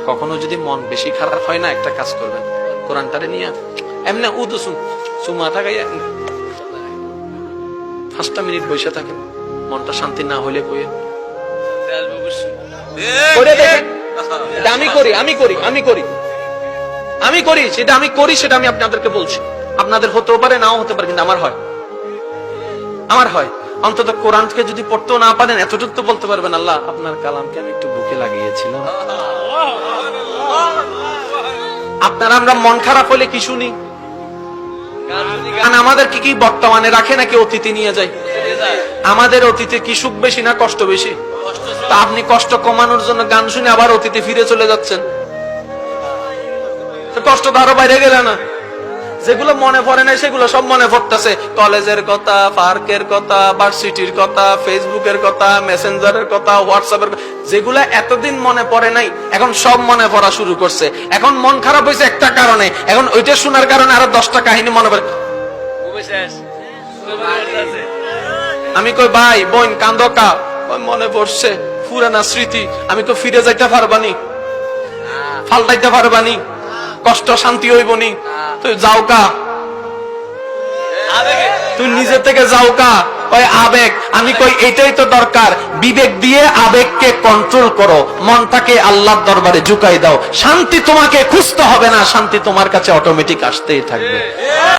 কখনো যদি মন বেশি খারাপ হয় না, একটা কাজ করবেন, কোরআনটারে নিয়ে এমনি উদুসুন চুমা থাকাই 5টা মিনিট বসে থাকেন, মনটা শান্তি না হইলে কইেন করে দেখেন। আমি করি সেটা আমি আপনাদেরকে বলছি। আপনাদের হতেও পারে, নাও হতে পারে, কিন্তু আমার হয়। অন্তত কোরআনকে যদি পড়তেও না পারেন, এতটুকু তো বলতে পারবেন, আল্লাহ আপনার কালামকে আমি একটু বুকে লাগিয়েছিলাম। আপনারা আমরা মন খারাপ হলে কি শুনি? আমাদের কি বর্তমানে রাখে নাকি অতীতে নিয়ে যায়? আমাদের অতীতে কি সুখ বেশি না কষ্ট বেশি? তা আপনি কষ্ট কমানোর জন্য গান শুনে আবার অতীতে ফিরে চলে যাচ্ছেন, কষ্ট তো আরো বাইরে গেল না। যেগুলো মনে পড়ে না সেগুলো সব মনে পড়তেছে, কলেজের কথা, পার্কের কথা, ভার্সিটির কথা, ফেসবুকের কথা, মেসেঞ্জারের কথা, হোয়াটসঅ্যাপের কথা, যেগুলো এতদিন মনে পড়ে নাই এখন সব মনে পড়া শুরু করছে। এখন মন খারাপ হয়েছে একটা কারণে, এখন ওইটা শোনার কারণে আরো 10টা কাহিনী মনে পড়ে। আমি কই ভাই বোন কান্দো কা, মনে পড়ছে পুরানা স্মৃতি। আমি তো ফিরে যাইতে পারবানি, ফাল্টাইতে পারবানি, কষ্ট শান্তি হইবনি, তুই যাও কা, তুই নিজে থেকে যাও কা। কয় আবেগ। আমি কই এটাই তো দরকার, বিবেক দিয়ে আবেগকে কন্ট্রোল করো, মনটাকে আল্লাহর দরবারে ঝুঁকাই দাও। শান্তি তোমাকে খুঁজতে হবে না, শান্তি তোমার কাছে অটোমেটিক আসতেই থাকবে।